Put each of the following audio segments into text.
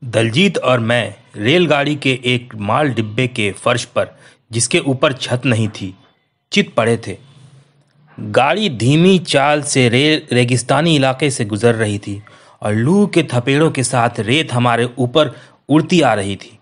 दलजीत और मैं रेलगाड़ी के एक माल डिब्बे के फर्श पर, जिसके ऊपर छत नहीं थी, चित पड़े थे। गाड़ी धीमी चाल से रेगिस्तानी इलाके से गुजर रही थी और लू के थपेड़ों के साथ रेत हमारे ऊपर उड़ती आ रही थी।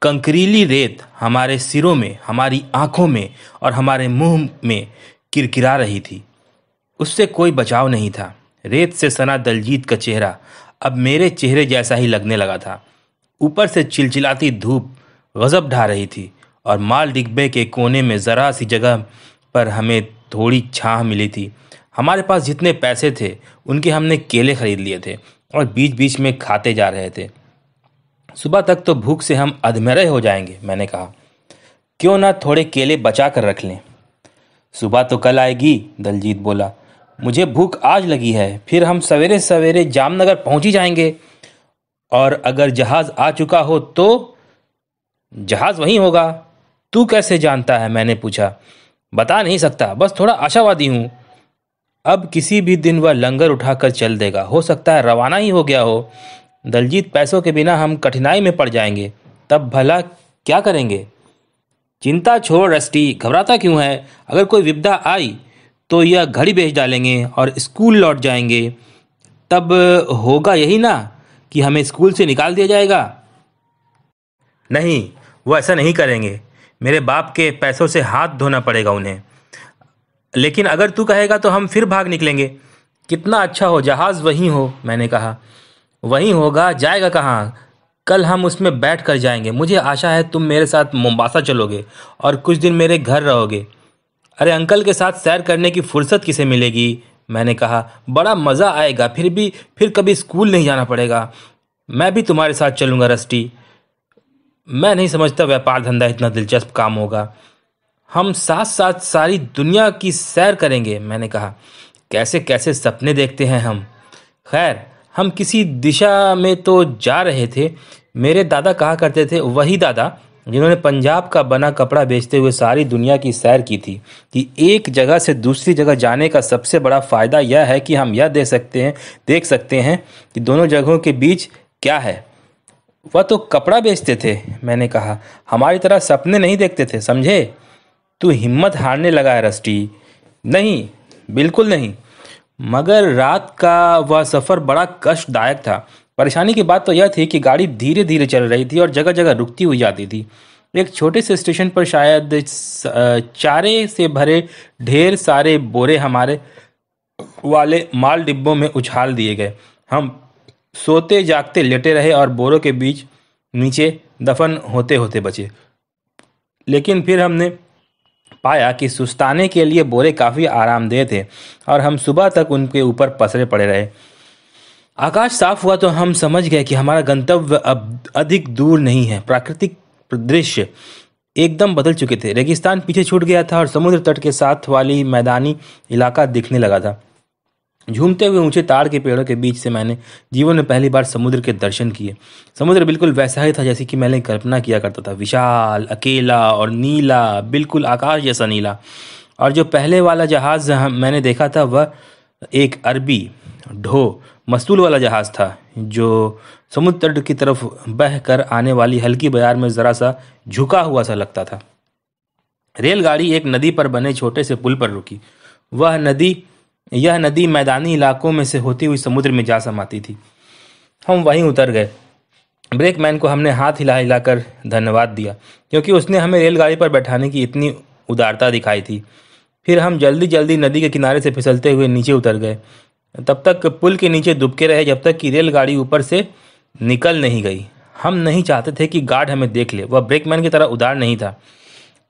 कंकरीली रेत हमारे सिरों में, हमारी आंखों में और हमारे मुंह में किरकिरा रही थी। उससे कोई बचाव नहीं था। रेत से सना दलजीत का चेहरा अब मेरे चेहरे जैसा ही लगने लगा था। ऊपर से चिलचिलाती धूप गजब ढा रही थी और माल डिब्बे के कोने में जरा सी जगह पर हमें थोड़ी छाह मिली थी। हमारे पास जितने पैसे थे उनके हमने केले खरीद लिए थे और बीच बीच में खाते जा रहे थे। सुबह तक तो भूख से हम अधमरे हो जाएंगे, मैंने कहा। क्यों ना थोड़े केले बचा कर रख लें। सुबह तो कल आएगी, दलजीत बोला। मुझे भूख आज लगी है, फिर हम सवेरे सवेरे जामनगर पहुंच ही जाएंगे। और अगर जहाज आ चुका हो तो? जहाज वहीं होगा। तू कैसे जानता है, मैंने पूछा। बता नहीं सकता, बस थोड़ा आशावादी हूं। अब किसी भी दिन वह लंगर उठाकर चल देगा, हो सकता है रवाना ही हो गया हो। दलजीत, पैसों के बिना हम कठिनाई में पड़ जाएंगे, तब भला क्या करेंगे? चिंता छोड़ रस्टी, घबराता क्यों है? अगर कोई विपदा आई तो यह घड़ी बेच डालेंगे और स्कूल लौट जाएंगे। तब होगा यही ना कि हमें स्कूल से निकाल दिया जाएगा। नहीं, वो ऐसा नहीं करेंगे। मेरे बाप के पैसों से हाथ धोना पड़ेगा उन्हें। लेकिन अगर तू कहेगा तो हम फिर भाग निकलेंगे। कितना अच्छा हो जहाज़ वहीं हो, मैंने कहा। वहीं होगा, जाएगा कहाँ? कल हम उसमें बैठ कर जाएंगे। मुझे आशा है तुम मेरे साथ मोम्बासा चलोगे और कुछ दिन मेरे घर रहोगे। अरे अंकल के साथ सैर करने की फुर्सत किसे मिलेगी, मैंने कहा। बड़ा मज़ा आएगा, फिर कभी स्कूल नहीं जाना पड़ेगा। मैं भी तुम्हारे साथ चलूँगा रस्टी। मैं नहीं समझता व्यापार धंधा इतना दिलचस्प काम होगा। हम साथ साथ सारी दुनिया की सैर करेंगे, मैंने कहा। कैसे कैसे सपने देखते हैं हम। खैर, हम किसी दिशा में तो जा रहे थे। मेरे दादा कहा करते थे, वही दादा जिन्होंने पंजाब का बना कपड़ा बेचते हुए सारी दुनिया की सैर की थी, कि एक जगह से दूसरी जगह जाने का सबसे बड़ा फ़ायदा यह है कि हम यह देख सकते हैं कि दोनों जगहों के बीच क्या है। वह तो कपड़ा बेचते थे, मैंने कहा। हमारी तरह सपने नहीं देखते थे, समझे? तू हिम्मत हारने लगा है रस्टी। नहीं, बिल्कुल नहीं। मगर रात का वह सफ़र बड़ा कष्टदायक था। परेशानी की बात तो यह थी कि गाड़ी धीरे धीरे चल रही थी और जगह जगह रुकती हुई जाती थी। एक छोटे से स्टेशन पर शायद चारे से भरे ढेर सारे बोरे हमारे वाले माल डिब्बों में उछाल दिए गए। हम सोते जागते लेटे रहे और बोरों के बीच नीचे दफन होते होते बचे। लेकिन फिर हमने पाया कि सुस्ताने के लिए बोरे काफ़ी आरामदेह थे और हम सुबह तक उनके ऊपर पसरे पड़े रहे। आकाश साफ हुआ तो हम समझ गए कि हमारा गंतव्य अब अधिक दूर नहीं है। प्राकृतिक दृश्य एकदम बदल चुके थे। रेगिस्तान पीछे छूट गया था और समुद्र तट के साथ वाली मैदानी इलाका दिखने लगा था। झूमते हुए ऊंचे ताड़ के पेड़ों के बीच से मैंने जीवन में पहली बार समुद्र के दर्शन किए। समुद्र बिल्कुल वैसा ही था जैसे कि मैंने कल्पना किया करता था। विशाल, अकेला और नीला, बिल्कुल आकाश जैसा नीला। और जो पहले वाला जहाज़ मैंने देखा था वह एक अरबी ढो मस्तूल वाला जहाज़ था, जो समुद्र तट की तरफ बह कर आने वाली हल्की बयार में ज़रा सा झुका हुआ सा लगता था। रेलगाड़ी एक नदी पर बने छोटे से पुल पर रुकी। यह नदी मैदानी इलाकों में से होती हुई समुद्र में जा समाती थी। हम वहीं उतर गए। ब्रेकमैन को हमने हाथ हिला हिलाकर धन्यवाद दिया, क्योंकि उसने हमें रेलगाड़ी पर बैठाने की इतनी उदारता दिखाई थी। फिर हम जल्दी जल्दी नदी के किनारे से फिसलते हुए नीचे उतर गए। तब तक पुल के नीचे दुबके रहे जब तक कि रेलगाड़ी ऊपर से निकल नहीं गई। हम नहीं चाहते थे कि गार्ड हमें देख ले। वह ब्रेकमैन की तरह उदार नहीं था।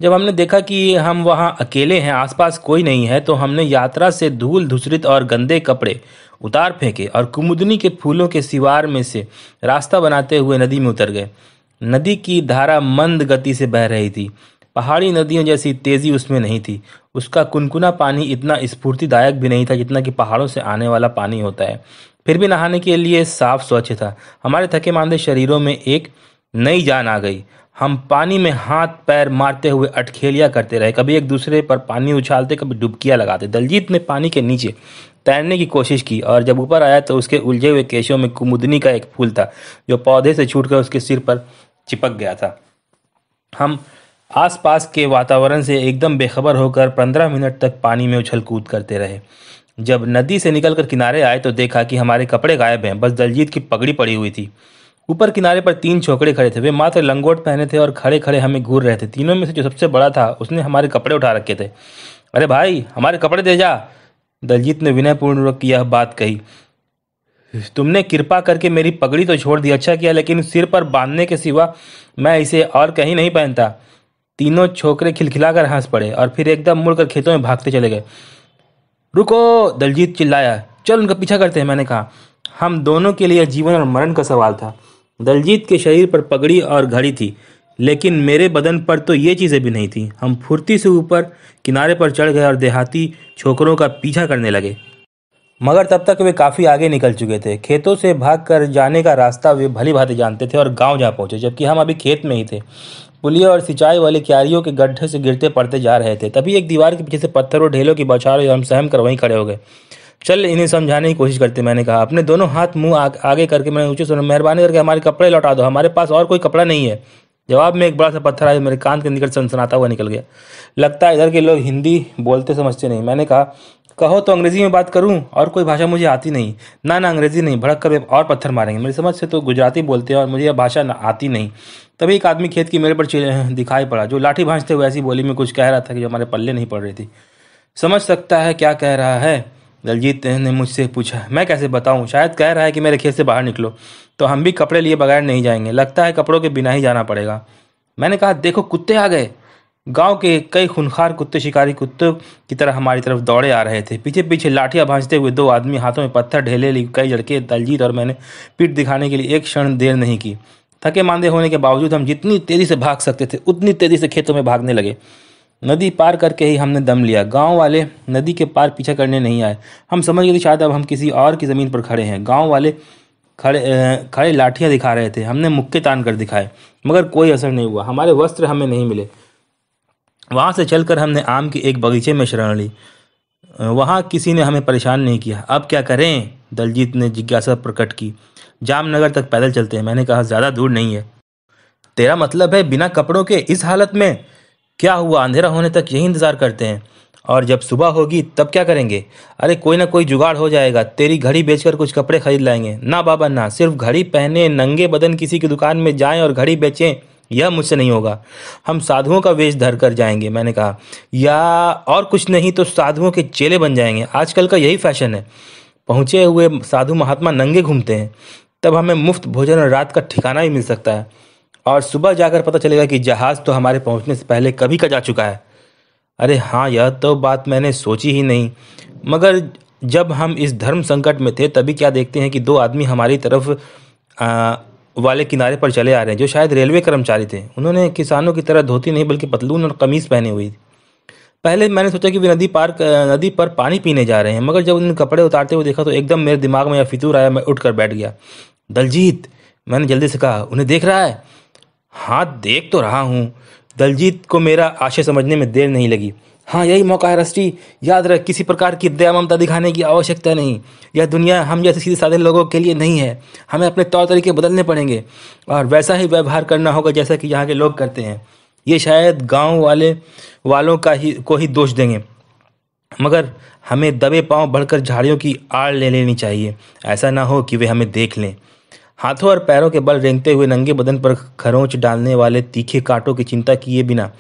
जब हमने देखा कि हम वहाँ अकेले हैं, आसपास कोई नहीं है, तो हमने यात्रा से धूल धूसरित और गंदे कपड़े उतार फेंके और कुमुदनी के फूलों के सिवार में से रास्ता बनाते हुए नदी में उतर गए। नदी की धारा मंद गति से बह रही थी। पहाड़ी नदियों जैसी तेजी उसमें नहीं थी। उसका कुनकुना पानी इतना स्फूर्तिदायक भी नहीं था जितना कि पहाड़ों से आने वाला पानी होता है। फिर भी नहाने के लिए साफ स्वच्छ था। हमारे थके मांदे शरीरों में एक नई जान आ गई। हम पानी में हाथ पैर मारते हुए अटखेलियां करते रहे, कभी एक दूसरे पर पानी उछालते, कभी डुबकियां लगाते। दलजीत ने पानी के नीचे तैरने की कोशिश की और जब ऊपर आया तो उसके उलझे हुए केशों में कुमुदनी का एक फूल था जो पौधे से छूटकर उसके सिर पर चिपक गया था। हम आसपास के वातावरण से एकदम बेखबर होकर 15 मिनट तक पानी में उछल कूद करते रहे। जब नदी से निकलकर किनारे आए तो देखा कि हमारे कपड़े गायब हैं, बस दलजीत की पगड़ी पड़ी हुई थी। ऊपर किनारे पर 3 छोकरे खड़े थे। वे मात्र लंगोट पहने थे और खड़े खड़े हमें घूर रहे थे। तीनों में से जो सबसे बड़ा था उसने हमारे कपड़े उठा रखे थे। अरे भाई, हमारे कपड़े दे जा, दलजीत ने विनयपूर्वक यह बात कही। तुमने कृपा करके मेरी पगड़ी तो छोड़ दी, अच्छा किया, लेकिन सिर पर बांधने के सिवा मैं इसे और कहीं नहीं पहनता। तीनों छोकरे खिलखिलाकर हंस पड़े और फिर एकदम मुड़कर खेतों में भागते चले गए। रुको, दलजीत चिल्लाया। चल उनका पीछा करते हैं, मैंने कहा। हम दोनों के लिए जीवन और मरण का सवाल था। दलजीत के शरीर पर पगड़ी और घड़ी थी, लेकिन मेरे बदन पर तो ये चीज़ें भी नहीं थी। हम फुर्ती से ऊपर किनारे पर चढ़ गए और देहाती छोकरों का पीछा करने लगे, मगर तब तक वे काफ़ी आगे निकल चुके थे। खेतों से भागकर जाने का रास्ता वे भली भांति जानते थे और गांव जा पहुंचे, जबकि हम अभी खेत में ही थे। पुलिया और सिंचाई वाले क्यारियों के गड्ढे से गिरते पड़ते जा रहे थे। तभी एक दीवार के पीछे से पत्थर और ढेलों की बौछार हुई और हम सहम कर वहीं खड़े हो गए। चल इन्हें समझाने की कोशिश करते, मैंने कहा। अपने दोनों हाथ मुंह आगे करके मैंने ऊंचे सुना, मेहरबानी करके हमारे कपड़े लौटा दो, हमारे पास और कोई कपड़ा नहीं है। जवाब में एक बड़ा सा पत्थर आया, मेरे कान के निकट सनसनाता हुआ निकल गया। लगता है इधर के लोग हिंदी बोलते समझते नहीं, मैंने कहा। कहो तो अंग्रेजी में बात करूं, और कोई भाषा मुझे आती नहीं। ना ना, अंग्रेजी नहीं, भड़क कर वे और पत्थर मारेंगे। मेरी समझ से तो गुजराती बोलते हैं और मुझे यह भाषा आती नहीं। तभी एक आदमी खेत की मेरे पर दिखाई पड़ा, जो लाठी भांजते हुए ऐसी बोली में कुछ कह रहा था कि जो हमारे पल्ले नहीं पड़ रही थी। समझ सकता है क्या कह रहा है, दलजीत ने मुझसे पूछा। मैं कैसे बताऊं, शायद कह रहा है कि मेरे खेत से बाहर निकलो, तो हम भी कपड़े लिए बगैर नहीं जाएंगे। लगता है कपड़ों के बिना ही जाना पड़ेगा। मैंने कहा, देखो कुत्ते आ गए। गांव के कई खूंखार कुत्ते शिकारी कुत्तों की तरह हमारी तरफ दौड़े आ रहे थे। पीछे पीछे लाठियां भांजते हुए 2 आदमी, हाथों में पत्थर ढेले लिए कई लड़के। दलजीत और मैंने पीठ दिखाने के लिए एक क्षण देर नहीं की। थके मांदे होने के बावजूद हम जितनी तेजी से भाग सकते थे उतनी तेजी से खेतों में भागने लगे। नदी पार करके ही हमने दम लिया। गांव वाले नदी के पार पीछा करने नहीं आए। हम समझ गए कि शायद अब हम किसी और की ज़मीन पर खड़े हैं। गांव वाले खड़े लाठियां दिखा रहे थे। हमने मुक्के तान कर दिखाए, मगर कोई असर नहीं हुआ। हमारे वस्त्र हमें नहीं मिले। वहाँ से चलकर हमने आम के एक बगीचे में शरण ली। वहाँ किसी ने हमें परेशान नहीं किया। अब क्या करें, दलजीत ने जिज्ञासा प्रकट की। जामनगर तक पैदल चलते हैं, मैंने कहा। ज़्यादा दूर नहीं है। तेरा मतलब है बिना कपड़ों के इस हालत में? क्या हुआ, अंधेरा होने तक यही इंतज़ार करते हैं, और जब सुबह होगी तब क्या करेंगे? अरे कोई ना कोई जुगाड़ हो जाएगा। तेरी घड़ी बेचकर कुछ कपड़े खरीद लाएंगे। ना बाबा ना, सिर्फ घड़ी पहने नंगे बदन किसी की दुकान में जाएं और घड़ी बेचें, यह मुझसे नहीं होगा। हम साधुओं का वेश धर कर जाएंगे, मैंने कहा। या और कुछ नहीं तो साधुओं के चेले बन जाएंगे। आजकल का यही फैशन है। पहुँचे हुए साधु महात्मा नंगे घूमते हैं। तब हमें मुफ्त भोजन और रात का ठिकाना भी मिल सकता है, और सुबह जाकर पता चलेगा कि जहाज़ तो हमारे पहुंचने से पहले कभी का जा चुका है। अरे हाँ, यह तो बात मैंने सोची ही नहीं। मगर जब हम इस धर्म संकट में थे तभी क्या देखते हैं कि 2 आदमी हमारी तरफ वाले किनारे पर चले आ रहे हैं, जो शायद रेलवे कर्मचारी थे। उन्होंने किसानों की तरह धोती नहीं बल्कि पतलून और कमीज पहनी हुई थी। पहले मैंने सोचा कि वे नदी पर पानी पीने जा रहे हैं, मगर जब उन्होंने कपड़े उतारते हुए देखा तो एकदम मेरे दिमाग में यह फितूर आया। मैं उठकर बैठ गया। दलजीत, मैंने जल्दी से कहा, उन्हें देख रहा है? हाँ, देख तो रहा हूँ। दलजीत को मेरा आशय समझने में देर नहीं लगी। हाँ, यही मौका है रस्टी। याद रख, किसी प्रकार की दया ममता दिखाने की आवश्यकता नहीं। यह दुनिया हम जैसे सीधे साधे लोगों के लिए नहीं है। हमें अपने तौर तरीके बदलने पड़ेंगे और वैसा ही व्यवहार करना होगा जैसा कि यहाँ के लोग करते हैं। ये शायद गांव वालों को ही दोष देंगे, मगर हमें दबे पांव बढ़कर झाड़ियों की आड़ ले लेनी चाहिए। ऐसा ना हो कि वे हमें देख लें। हाथों और पैरों के बल रेंगते हुए नंगे बदन पर खरोंच डालने वाले तीखे कांटों की चिंता किए बिना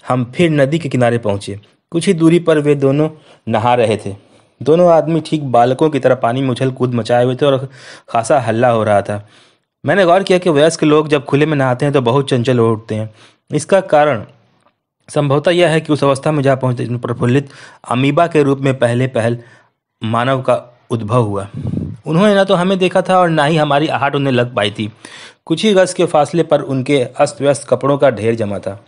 हम फिर नदी के किनारे पहुंचे। कुछ ही दूरी पर वे दोनों नहा रहे थे। दोनों आदमी ठीक बालकों की तरह पानी में उछल कूद मचाए हुए थे और खासा हल्ला हो रहा था। मैंने गौर किया कि वयस्क लोग जब खुले में नहाते हैं तो बहुत चंचल हो उठते हैं। इसका कारण संभवतः यह है कि उस अवस्था में जा पहुंचते प्रफुल्लित अमीबा के रूप में पहल मानव का उद्भव हुआ। उन्होंने न तो हमें देखा था और ना ही हमारी आहट उन्हें लग पाई थी। कुछ ही गज के फासले पर उनके अस्त व्यस्त कपड़ों का ढेर जमा था।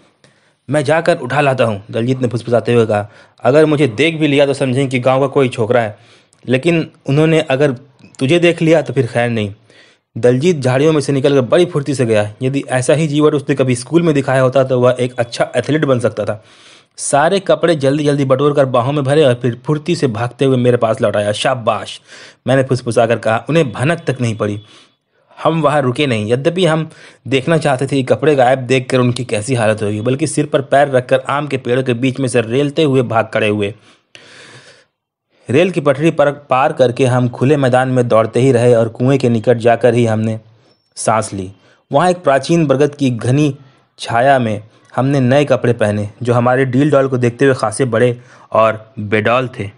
मैं जाकर उठा लाता हूँ, दलजीत ने फुसफुसाते हुए कहा। अगर मुझे देख भी लिया तो समझें कि गांव का कोई छोकरा है, लेकिन उन्होंने अगर तुझे देख लिया तो फिर खैर नहीं। दलजीत झाड़ियों में से निकलकर बड़ी फुर्ती से गया। यदि ऐसा ही जीवन उसने कभी स्कूल में दिखाया होता तो वह एक अच्छा एथलीट बन सकता था। सारे कपड़े जल्दी जल्दी बटोर कर बाहों में भरे और फिर फुर्ती से भागते हुए मेरे पास लौट आया। शाबाश, मैंने फुसफुसाकर कहा। उन्हें भनक तक नहीं पड़ी। हम वहां रुके नहीं, यद्यपि हम देखना चाहते थे कि कपड़े गायब देखकर उनकी कैसी हालत होगी, बल्कि सिर पर पैर रखकर आम के पेड़ों के बीच में से रेलते हुए भाग खड़े हुए। रेल की पटरी पर पार करके हम खुले मैदान में दौड़ते ही रहे और कुएं के निकट जाकर ही हमने सांस ली। वहाँ एक प्राचीन बरगद की घनी छाया में हमने नए कपड़े पहने, जो हमारे डील डॉल को देखते हुए खासे बड़े और बेडौल थे।